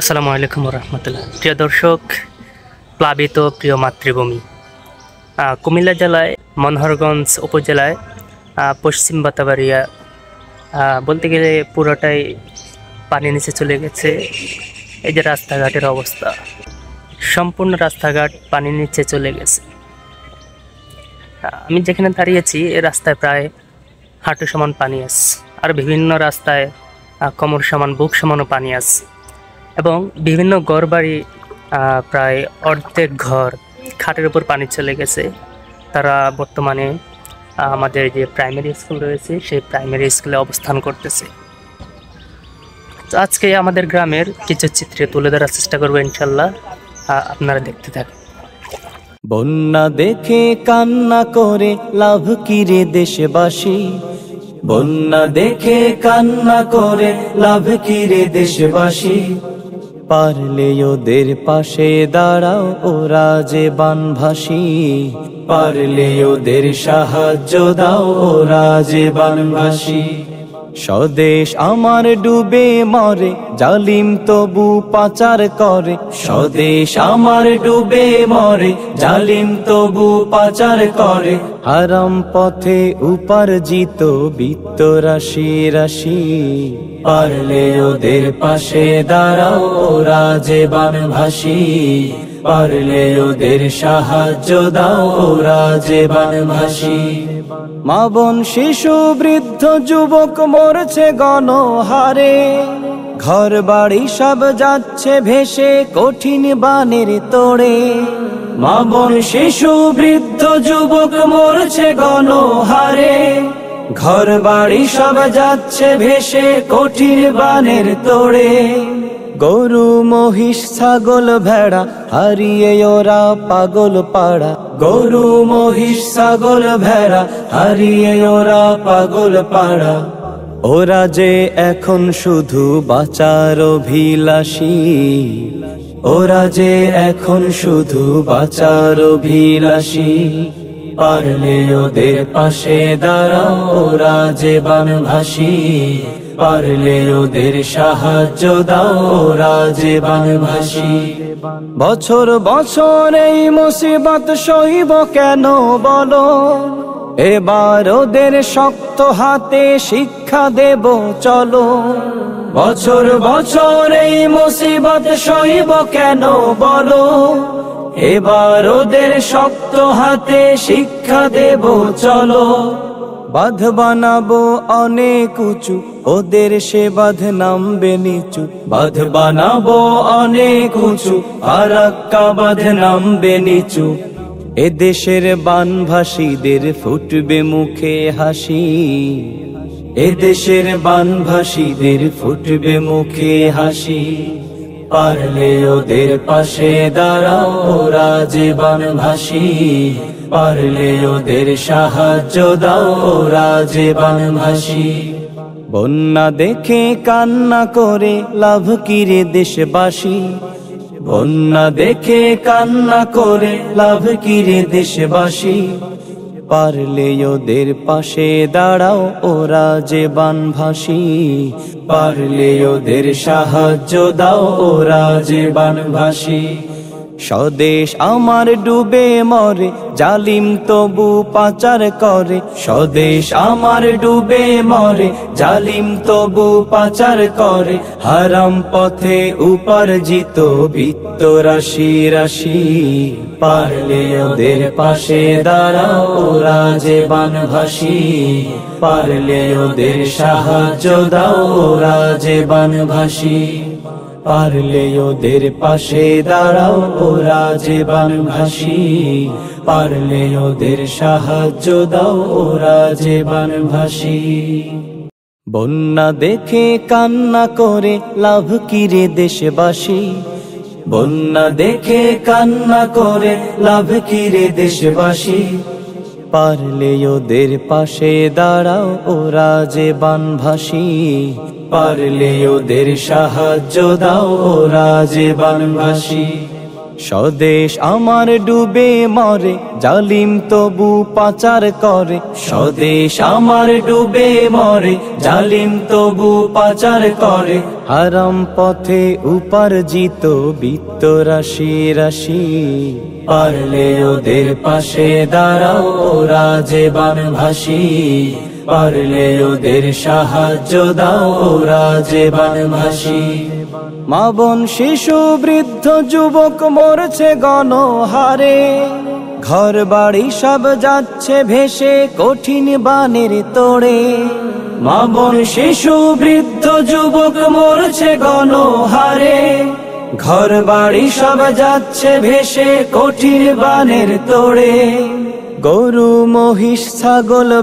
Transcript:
আসসালামু আলাইকুম রহমতুল্লাহ। প্রিয় দর্শক, প্লাবিত প্রিয় মাতৃভূমি কুমিল্লা জেলায় মনোহরগঞ্জ উপজেলায় পশ্চিম বাতাবাড়িয়া বলতে গেলে পুরোটাই পানি নিচে চলে গেছে। এই যে রাস্তাঘাটের অবস্থা, সম্পূর্ণ রাস্তাঘাট পানির নিচে চলে গেছে। আমি যেখানে দাঁড়িয়েছি এই রাস্তায় প্রায় হাঁটু সমান পানি আছে, আর বিভিন্ন রাস্তায় কোমর সমান বুক সমানও পানি আছে, এবং বিভিন্ন ঘরবাড়ি প্রায় অর্ধেক ঘর খাটের উপর পানি চলে গেছে। তারা বর্তমানে আমাদের যে প্রাইমারি স্কুল রয়েছে সেই প্রাইমারি স্কুলে অবস্থান করতেছে। তো আজকে আমাদের গ্রামের কিছু চিত্র তুলে ধরার চেষ্টা করবো ইনশাল্লাহ, আপনারা দেখতে থাকেন। বন্যা দেখে কান্না করে লাভ কি রে দেশবাসী, বন্যা দেখে কান্না করে লাভ কি রে দেশবাসী। পারলে ওদের পাশে দাঁড়াও, ওরা যে বানভাসী। পারলে ওদের সাহায্য দাও, ওরা যে বানভাসী। স্বদেশ আমার ডুবে মরে, জালিম তবু পাচার করে। স্বদেশ আমার ডুবে মরে, জালিম তবু পাচার করে। হারাম পথে উপার্জিত বিত্ত রাশি রাশি। পারলে ওদের পাশে দাঁড়াও, ওরা যে বানভাসী। পারলে ওদের সাহায্য দাও, ওরা যে বানভাসী। মা বোন শিশু বৃদ্ধ যুবক মরছে গণহারে, ঘর বাড়ি সব যাচ্ছে ভেসে কঠিন বানের তোড়ে। মা বোন শিশু বৃদ্ধ যুবক মরছে গণহারে, ঘর বাড়ি সব যাচ্ছে ভেসে কঠিন বানের তোড়ে। গরু মহিষ ছাগল ভেড়া হারিয়ে ওরা পাগল পাড়া। গরু মহিষ ছাগল ভেড়া হারিয়ে ওরা পাগল পাড়া। ওরা যে এখন শুধু বাঁচার অভিলাষী, ওরা যে এখন শুধু বাঁচার অভিলাষী। পারলে ওদের পাশে দাঁড়াও, ওরা যে বানভাসী। পারলে ওদের সাহায্য দাও, ওরা যে বানভাসী। বছর বছর এই মুসিবত সইব কেন বলো, এবার ওদের শক্ত হাতে শিক্ষা দেব চলো। বছর বছর এই মুসিবত সইব কেন বলো, এবার ওদের শক্ত হাতে শিক্ষা দেব চলো। বাঁধ বানাবো অনেক উঁচু, ওদের সে বাঁধ নামবে নিচু। বাঁধ বানাবো অনেক উঁচু, ফারাক্কা বাঁধ নামবে নিচু। এদেশের বানভাসীদের ফুটবে মুখে হাসি, এদেশের বানভাসীদের ফুটবে মুখে হাসি। পারলে ওদের পাশে দাঁড়াও, ওরা যে বানভাসী। পারলে ওদের সাহায্য দাও, ওরা যে বানভাসী। বন্যা দেখে কান্না করে লাভ কি রে দেশবাসী। বন্যা দেখে কান্না করে লাভ কি রে দেশবাসী। পারলে ওদের পাশে দাঁড়াও, ওরা যে বানভাসী। পারলে ওদের সাহায্য দাও, ওরা যে বানভাসী। স্বদেশ আমার ডুবে মরে, জালিম তবু পাচার করে। স্বদেশ আমার ডুবে মরে, জালিম তবু পাচার করে। হারাম পথে উপার্জিত বিত্ত রাশি রাশি। পারলে ওদের পাশে দাঁড়াও, ওরা যে বানভাসী। পারলে ওদের সাহায্য দাও, ওরা যে বানভাসী। পারলে ওদের পাশে দাঁড়াও, ওরা যে বানভাসী। পারলে ওদের সাহায্য দাও, ওরা যে বানভাসী। বন্যা দেখে কান্না করে লাভ কি রে দেশবাসী। বন্যা দেখে কান্না করে লাভ কি রে দেশবাসী। পারলে ওদের পাশে দাঁড়াও, ওরা যে বানভাসী। পারলে ওদের সাহায্য দাও, ওরা যে বানভাসী। স্বদেশ আমার ডুবে মরে, জালিম তবু পাচার করে। স্বদেশ আমার ডুবে মরে, জালিম তবু পাচার করে। হারাম পথে উপার্জিত বিত্ত রাশি রাশি, পারলে ওদের পাশে দাঁড়াও, ওরা যে বানভাসী। পারলে ওদের সাহায্য দাও, ওরা যে বানভাসী। মা বোন শিশু বৃদ্ধ যুবক মরছে গণহারে, ঘর বাড়ি সব যাচ্ছে ভেসে কঠিন বানের তোড়ে। মা বোন শিশু বৃদ্ধ যুবক মরছে গণহারে, ঘর বাড়ি সব যাচ্ছে ভেসে কঠিন বানের তোড়ে। গরু মহিষ ছাগল